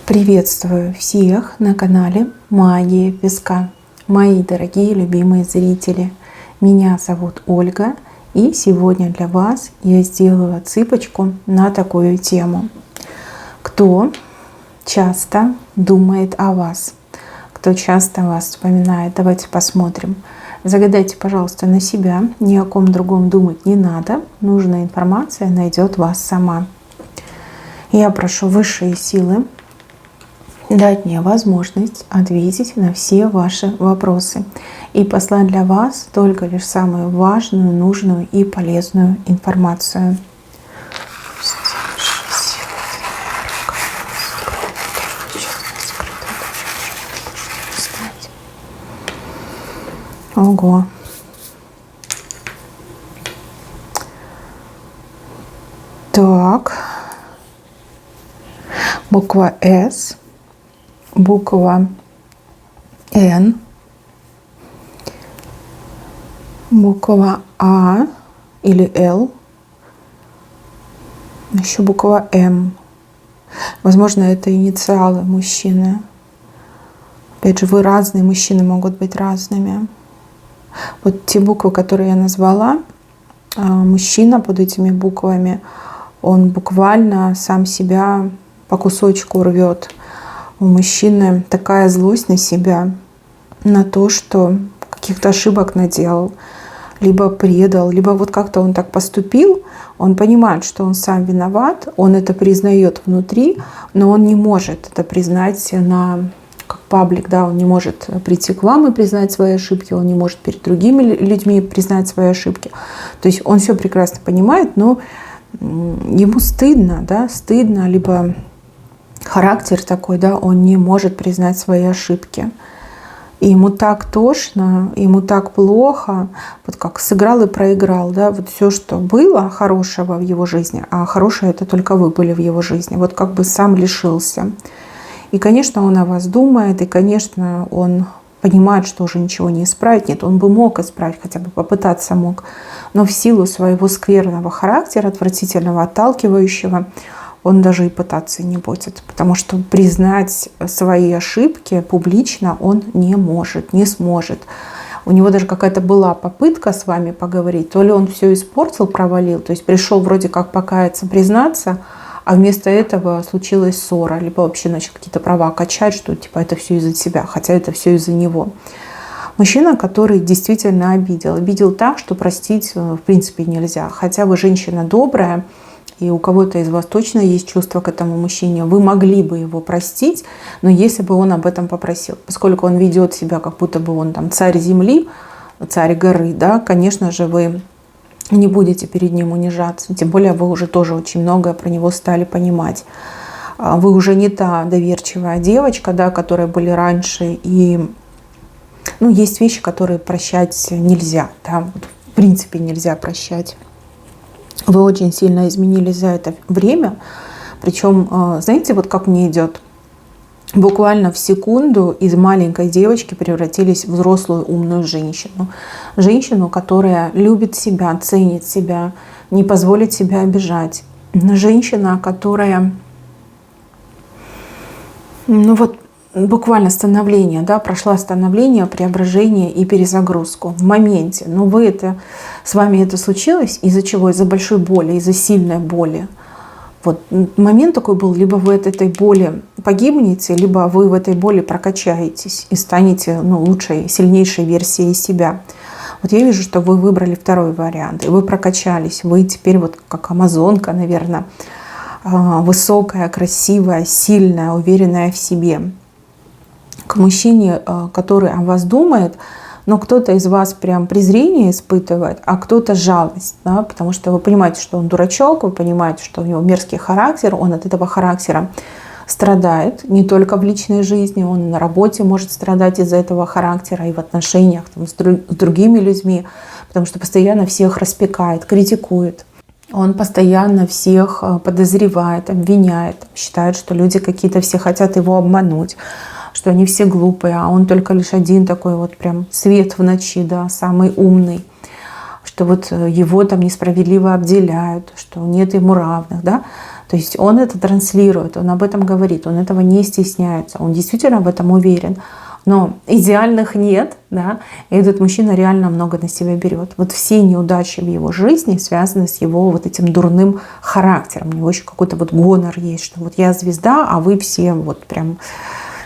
Приветствую всех на канале Магия Песка. Мои дорогие любимые зрители, меня зовут Ольга, и сегодня для вас я сделаю отсыпочку на такую тему. Кто часто думает о вас? Кто часто вас вспоминает? Давайте посмотрим. Загадайте, пожалуйста, на себя. Ни о ком другом думать не надо. Нужная информация найдет вас сама. Я прошу высшие силы дать мне возможность ответить на все ваши вопросы и послать для вас только лишь самую важную, нужную и полезную информацию. Ого. Так. Буква С. Буква Н, буква А или Л, еще буква М. Возможно, это инициалы мужчины. Опять же, вы разные, мужчины могут быть разными. Вот те буквы, которые я назвала, мужчина под этими буквами, он буквально сам себя по кусочку рвет. У мужчины такая злость на себя, на то, что каких-то ошибок наделал, либо предал, либо вот как-то он так поступил, он понимает, что он сам виноват, он это признает внутри, но он не может это признать как паблик, да, он не может прийти к вам и признать свои ошибки, он не может перед другими людьми признать свои ошибки. То есть он все прекрасно понимает, но ему стыдно, да, либо характер такой, да, он не может признать свои ошибки. И ему так тошно, ему так плохо, вот как сыграл и проиграл, да, вот все, что было хорошего в его жизни, а хорошее это только вы были в его жизни, вот как бы сам лишился. И, конечно, он о вас думает, и, конечно, он понимает, что уже ничего не исправить. Нет, он бы мог исправить, хотя бы попытаться мог, но в силу своего скверного характера, отвратительного, отталкивающего, он даже и пытаться не будет, потому что признать свои ошибки публично он не может, не сможет. У него даже какая-то была попытка с вами поговорить, то ли он все испортил, провалил, то есть пришел вроде как покаяться, признаться, а вместо этого случилась ссора, либо вообще начал какие-то права качать, что типа это все из-за тебя, хотя это все из-за него. Мужчина, который действительно обидел так, что простить в принципе нельзя, хотя вы женщина добрая, и у кого-то из вас точно есть чувство к этому мужчине, вы могли бы его простить, но если бы он об этом попросил, поскольку он ведет себя, как будто бы он там царь земли, царь горы, да, конечно же, вы не будете перед ним унижаться, тем более вы уже тоже очень многое про него стали понимать. Вы уже не та доверчивая девочка, да, которая были раньше, и есть вещи, которые прощать нельзя, да, в принципе нельзя прощать. Вы очень сильно изменились за это время. Причем, знаете, вот как мне идет? Буквально в секунду из маленькой девочки превратились в взрослую умную женщину. Женщину, которая любит себя, ценит себя, не позволит себя обижать. Женщина, которая, буквально становление, да, прошла становление, преображение и перезагрузку в моменте. Но с вами это случилось из-за чего? Из-за большой боли, из-за сильной боли. Вот момент такой был, либо вы от этой боли погибнете, либо вы в этой боли прокачаетесь и станете лучшей, сильнейшей версией себя. Вот я вижу, что вы выбрали второй вариант, и вы прокачались, вы теперь вот как амазонка, наверное, высокая, красивая, сильная, уверенная в себе. К мужчине, который о вас думает, но кто-то из вас прям презрение испытывает, а кто-то жалость, да, потому что вы понимаете, что он дурачок, вы понимаете, что у него мерзкий характер, он от этого характера страдает не только в личной жизни, он на работе может страдать из-за этого характера и в отношениях с другими людьми, потому что постоянно всех распекает, критикует. Он постоянно всех подозревает, обвиняет, считает, что люди какие-то все хотят его обмануть, что они все глупые, а он только лишь один такой вот прям свет в ночи, да, самый умный, что вот его там несправедливо обделяют, что нет ему равных, да. То есть он это транслирует, он об этом говорит, он этого не стесняется, он действительно в этом уверен. Но идеальных нет, да, и этот мужчина реально много на себя берет. Вот все неудачи в его жизни связаны с его вот этим дурным характером. У него еще какой-то вот гонор есть, что вот я звезда, а вы все вот прям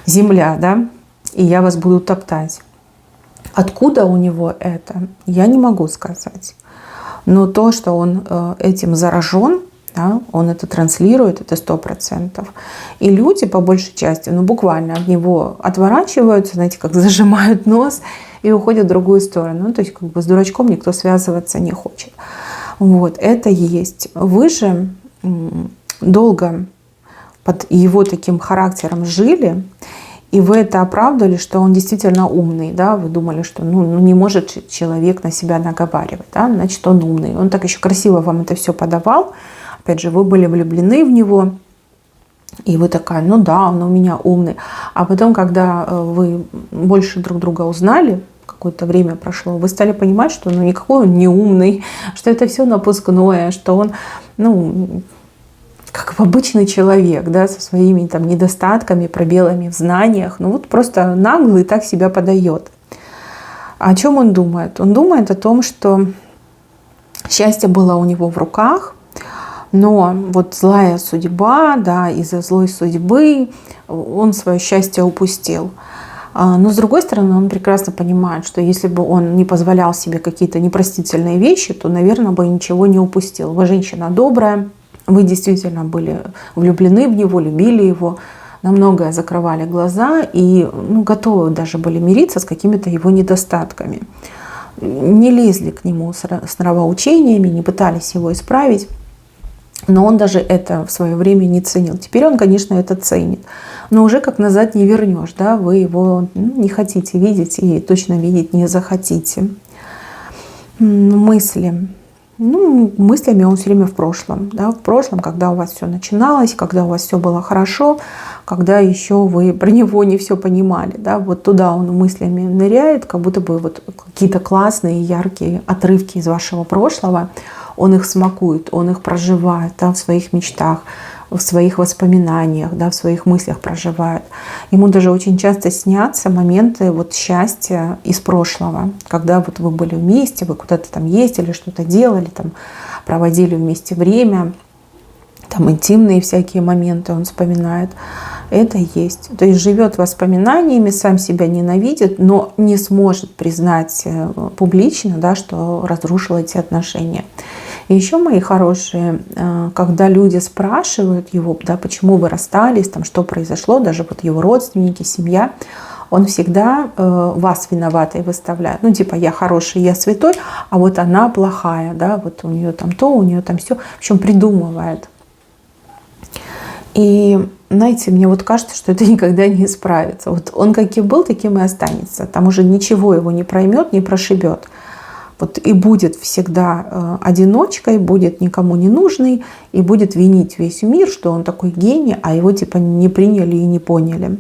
земля, да, и я вас буду топтать. Откуда у него это, я не могу сказать. Но то, что он этим заражен, да, он это транслирует, это 100%. И люди, по большей части, ну буквально от него отворачиваются, знаете, как зажимают нос и уходят в другую сторону. Ну, то есть как бы с дурачком никто связываться не хочет. Вот, это есть. Вы же долго под его таким характером жили, и вы это оправдывали, что он действительно умный, да, вы думали, что ну, не может человек на себя наговаривать, да, значит, он умный. Он так еще красиво вам это все подавал. Опять же, вы были влюблены в него, и вы такая, ну да, он у меня умный. А потом, когда вы больше друг друга узнали, какое-то время прошло, вы стали понимать, что ну никакой он не умный, что это все напускное, что он, ну, как обычный человек, да, со своими там недостатками, пробелами в знаниях, ну вот просто наглый так себя подает. О чем он думает? Он думает о том, что счастье было у него в руках, но вот злая судьба, да, из-за злой судьбы он свое счастье упустил. Но с другой стороны, он прекрасно понимает, что если бы он не позволял себе какие-то непростительные вещи, то, наверное, бы ничего не упустил. Вы женщина добрая, вы действительно были влюблены в него, любили его, на многое закрывали глаза и ну, готовы даже были мириться с какими-то его недостатками. Не лезли к нему с нравоучениями, не пытались его исправить. Но он даже это в свое время не ценил. Теперь он, конечно, это ценит. Но уже как назад не вернешь. Да? Вы его не хотите видеть и точно видеть не захотите. Мысли. Ну, мыслями он все время в прошлом. Да? В прошлом, когда у вас все начиналось, когда у вас все было хорошо, когда еще вы про него не все понимали. Да? Вот туда он мыслями ныряет, как будто бы вот какие-то классные, яркие отрывки из вашего прошлого. Он их смакует, он их проживает, да, в своих мечтах, в своих воспоминаниях, да, в своих мыслях проживает. Ему даже очень часто снятся моменты вот счастья из прошлого, когда вот вы были вместе, вы куда-то там ездили, что-то делали, там, проводили вместе время, там интимные всякие моменты он вспоминает. Это есть. То есть живет воспоминаниями, сам себя ненавидит, но не сможет признать публично, да, что разрушил эти отношения. И еще, мои хорошие, когда люди спрашивают его, да, почему вы расстались, там, что произошло, даже вот его родственники, семья, он всегда вас виноватой выставляет. Ну, типа, я хороший, я святой, а вот она плохая, да, вот у нее там то, у нее там все. В общем, придумывает. И, знаете, мне вот кажется, что это никогда не исправится. Вот он каким был, таким и останется. Там уже ничего его не проймет, не прошибет. Вот и будет всегда одиночкой, будет никому не нужный, и будет винить весь мир, что он такой гений, а его типа не приняли и не поняли.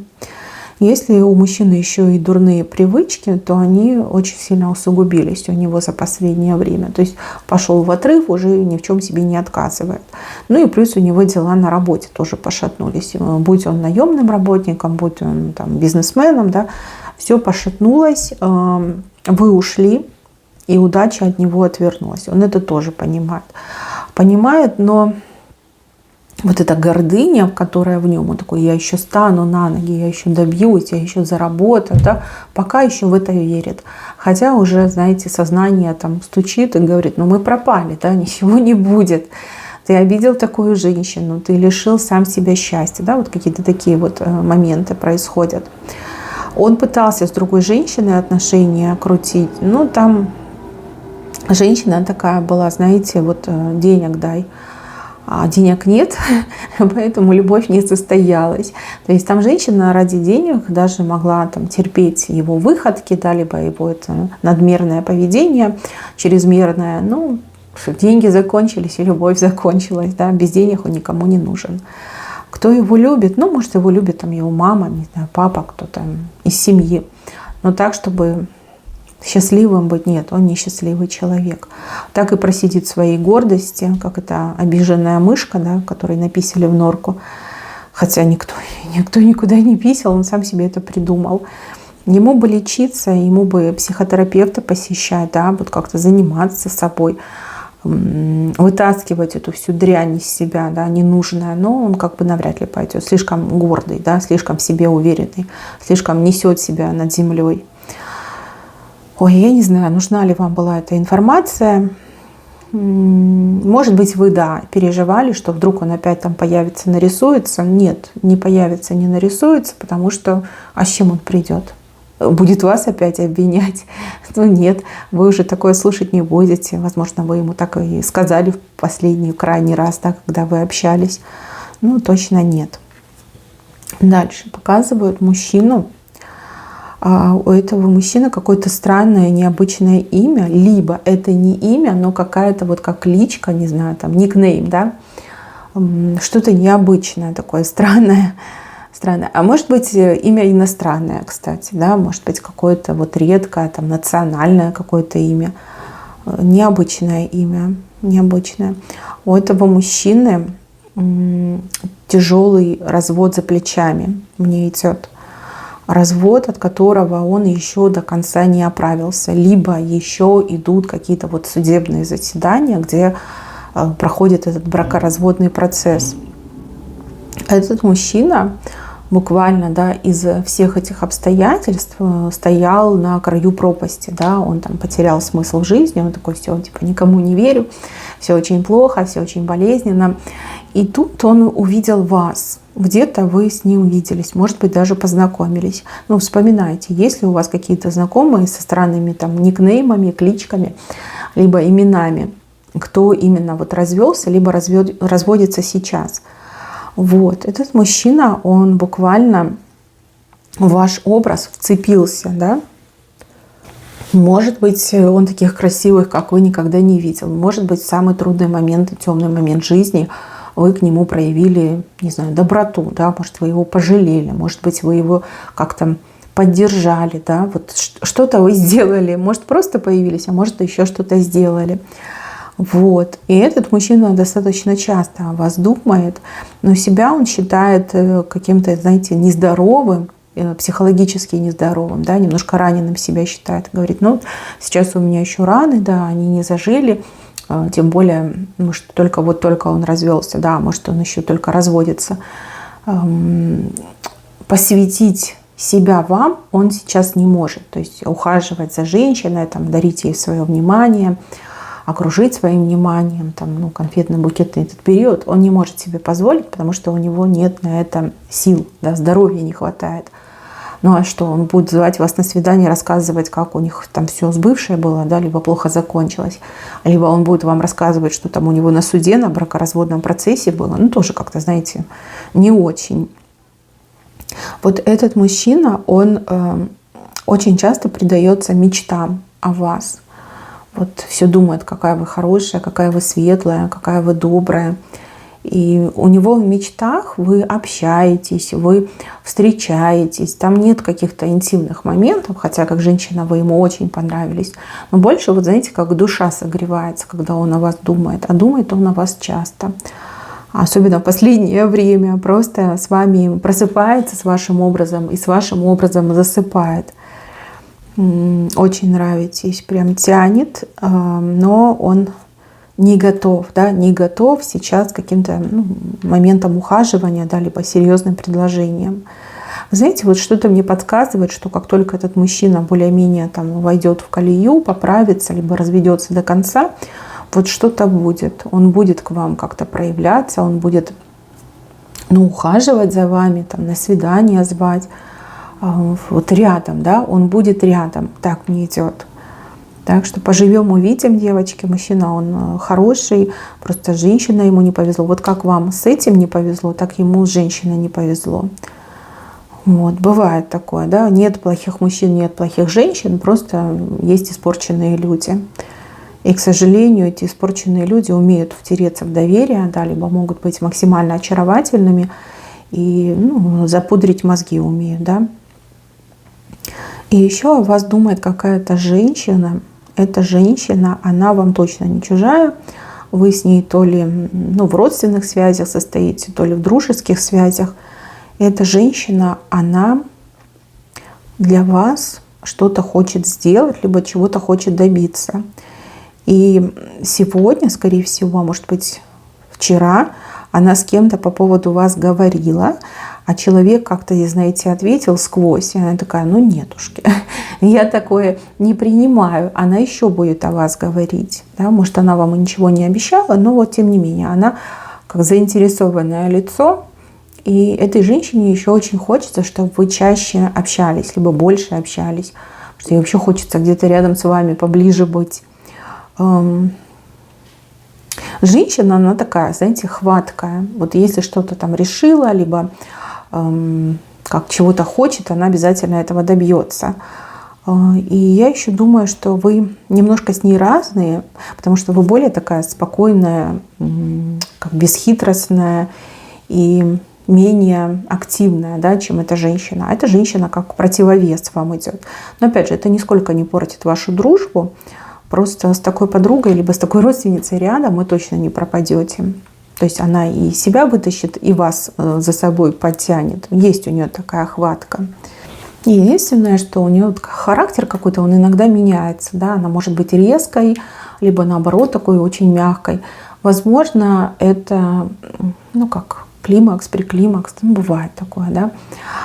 Если у мужчины еще и дурные привычки, то они очень сильно усугубились у него за последнее время. То есть пошел в отрыв, уже ни в чем себе не отказывает. Ну и плюс у него дела на работе тоже пошатнулись. Будь он наемным работником, будь он там, бизнесменом, да, все пошатнулось, вы ушли, и удача от него отвернулась. Он это тоже понимает. Понимает, но вот эта гордыня, которая в нем, он такой, я еще стану на ноги, я еще добьюсь, я еще заработаю, да, пока еще в это верит. Хотя уже, знаете, сознание там стучит и говорит, ну мы пропали, да, ничего не будет. Ты обидел такую женщину, ты лишил сам себя счастья, да, вот какие-то такие вот моменты происходят. Он пытался с другой женщиной отношения крутить, но там женщина такая была, знаете, вот денег дай, а денег нет, поэтому любовь не состоялась. То есть там женщина ради денег даже могла там терпеть его выходки, да, либо его это надмерное поведение, чрезмерное. Ну, деньги закончились, и любовь закончилась, да, без денег он никому не нужен. Кто его любит? Ну, может, его любит там его мама, не знаю, папа, кто-то из семьи. Но так, чтобы Счастливым быть нет, он не счастливый человек. Так и просидит в своей гордости, как это обиженная мышка, да, которой написали в норку. Хотя никто никуда не писал, он сам себе это придумал. Ему бы лечиться, ему бы психотерапевта посещать, да, вот как-то заниматься собой, вытаскивать эту всю дрянь из себя, да, ненужная, но он как бы навряд ли пойдет. Слишком гордый, да, слишком в себе уверенный, слишком несет себя над землей. Ой, я не знаю, нужна ли вам была эта информация. Может быть, вы, да, переживали, что вдруг он опять там появится, нарисуется. Нет, не появится, не нарисуется, потому что, а с чем он придет? Будет вас опять обвинять? Ну нет, вы уже такое слушать не будете. Возможно, вы ему так и сказали в последний, крайний раз, да, когда вы общались. Ну, точно нет. Дальше показывают мужчину. У этого мужчины какое-то странное, необычное имя, либо это не имя, но какая-то вот как кличка, не знаю, там никнейм, да, что-то необычное такое, странное. А может быть имя иностранное, кстати, да, может быть какое-то вот редкое, там национальное какое-то имя, необычное имя, необычное. У этого мужчины тяжелый развод за плечами мне идет. Развод, от которого он еще до конца не оправился. Либо еще идут какие-то вот судебные заседания, где проходит этот бракоразводный процесс. Этот мужчина буквально, да, из всех этих обстоятельств стоял на краю пропасти. Да, он там потерял смысл жизни, он такой, все, типа, никому не верю, все очень плохо, все очень болезненно. И тут он увидел вас. Где-то вы с ним виделись, может быть, даже познакомились. Ну, вспоминайте, есть ли у вас какие-то знакомые со странными там никнеймами, кличками, либо именами, кто именно вот развелся, либо разводится сейчас. Вот, этот мужчина, он буквально в ваш образ вцепился, да? Может быть, он таких красивых, как вы, никогда не видел. Может быть, в самый трудный момент, темный момент жизни вы к нему проявили, не знаю, доброту, да, может, вы его пожалели, может быть, вы его как-то поддержали, да, вот что-то вы сделали, может, просто появились, а может, еще что-то сделали. Вот. И этот мужчина достаточно часто о вас думает, но себя он считает каким-то, знаете, нездоровым, психологически нездоровым, да, немножко раненым себя считает. Говорит, ну, сейчас у меня еще раны, да, они не зажили, тем более, может, только он развелся, да, может, он еще только разводится. Посвятить себя вам он сейчас не может. То есть ухаживать за женщиной, там, дарить ей свое внимание, окружить своим вниманием, там, ну, конфетно-букетный этот период, он не может себе позволить, потому что у него нет на это сил, да, здоровья не хватает. Ну а что, он будет звать вас на свидание, рассказывать, как у них там все сбывшее было, да, либо плохо закончилось, либо он будет вам рассказывать, что там у него на суде, на бракоразводном процессе было, ну тоже как-то, знаете, не очень. Вот этот мужчина, он очень часто предается мечтам о вас. Вот все думает, какая вы хорошая, какая вы светлая, какая вы добрая. И у него в мечтах вы общаетесь, вы встречаетесь. Там нет каких-то интимных моментов, хотя как женщина вы ему очень понравились. Но больше, вот знаете, как душа согревается, когда он о вас думает. А думает он о вас часто. Особенно в последнее время. Просто с вами просыпается с вашим образом и с вашим образом засыпает. Очень нравитесь, прям тянет, но он не готов, да, не готов сейчас к каким-то моментам ухаживания, да, либо серьезным предложением. Знаете, вот что-то мне подсказывает, что как только этот мужчина более-менее там войдет в колею, поправится, либо разведется до конца, вот что-то будет. Он будет к вам как-то проявляться, он будет, ухаживать за вами, там, на свидание звать, вот рядом, да, он будет рядом, так мне идет. Так что поживем, увидим, девочки. Мужчина, он хороший, просто женщина ему не повезло. Вот как вам с этим не повезло, так ему с женщиной не повезло. Вот, бывает такое, да. Нет плохих мужчин, нет плохих женщин, просто есть испорченные люди. И, к сожалению, эти испорченные люди умеют втереться в доверие, да, либо могут быть максимально очаровательными и запудрить мозги умеют, да. И еще о вас думает какая-то женщина. Эта женщина, она вам точно не чужая. Вы с ней то ли в родственных связях состоите, то ли в дружеских связях. Эта женщина, она для вас что-то хочет сделать, либо чего-то хочет добиться. И сегодня, скорее всего, может быть, вчера, она с кем-то по поводу вас говорила, а человек как-то, знаете, ответил сквозь. И она такая: ну нетушки, я такое не принимаю. Она еще будет о вас говорить. Да? Может, она вам ничего не обещала, но вот тем не менее, она как заинтересованное лицо. И этой женщине еще очень хочется, чтобы вы чаще общались, либо больше общались. Потому что ей вообще хочется где-то рядом с вами поближе быть. Женщина, она такая, знаете, хваткая. Вот если что-то там решила, либо как чего-то хочет, она обязательно этого добьется. И я еще думаю, что вы немножко с ней разные, потому что вы более такая спокойная, как бесхитростная и менее активная, да, чем эта женщина. А эта женщина как противовес вам идет. Но опять же, это нисколько не портит вашу дружбу. Просто с такой подругой, либо с такой родственницей рядом вы точно не пропадете. То есть она и себя вытащит, и вас за собой подтянет. Есть у нее такая хватка. И единственное, что у нее характер какой-то, он иногда меняется. Да? Она может быть резкой, либо наоборот такой очень мягкой. Возможно, это, как климакс, преклимакс, бывает такое, да.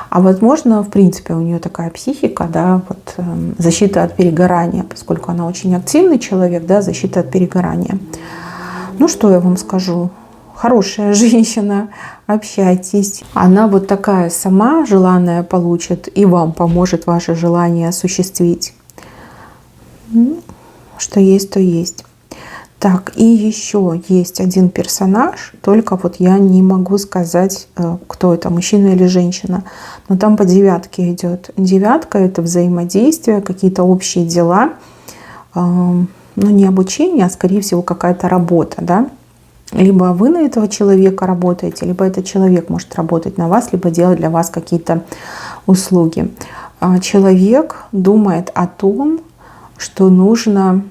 А возможно, в принципе, у нее такая психика, да, вот защита от перегорания, поскольку она очень активный человек, да, защита от перегорания. Ну, что я вам скажу? Хорошая женщина, общайтесь. Она вот такая сама желанное получит и вам поможет ваше желание осуществить. Что есть, то есть. Так, и еще есть один персонаж, только вот я не могу сказать, кто это, мужчина или женщина. Но там по девятке идет. Девятка — это взаимодействие, какие-то общие дела. Не обучение, а скорее всего какая-то работа, да. Либо вы на этого человека работаете, либо этот человек может работать на вас, либо делать для вас какие-то услуги. Человек думает о том, что нужно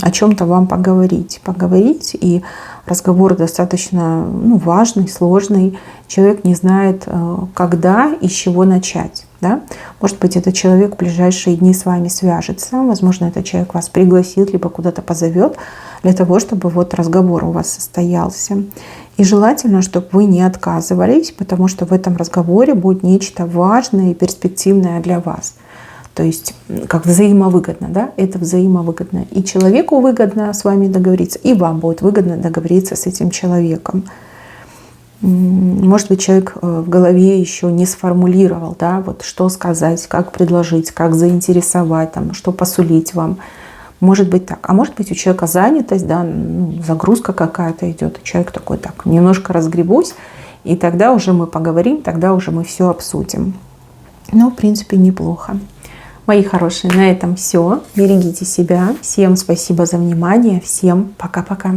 о чем-то вам поговорить, и разговор достаточно важный, сложный. Человек не знает, когда и с чего начать. Да? Может быть, этот человек в ближайшие дни с вами свяжется, возможно, этот человек вас пригласит, либо куда-то позовет для того, чтобы вот разговор у вас состоялся. И желательно, чтобы вы не отказывались, потому что в этом разговоре будет нечто важное и перспективное для вас. То есть как взаимовыгодно, да, это взаимовыгодно. И человеку выгодно с вами договориться, и вам будет выгодно договориться с этим человеком. Может быть, человек в голове еще не сформулировал, да, вот что сказать, как предложить, как заинтересовать, там, что посулить вам. Может быть так. А может быть, у человека занятость, да, загрузка какая-то идет. И человек такой: так, немножко разгребусь, и тогда уже мы поговорим, тогда уже мы все обсудим. Но, в принципе, неплохо. Мои хорошие, на этом все. Берегите себя. Всем спасибо за внимание. Всем пока-пока.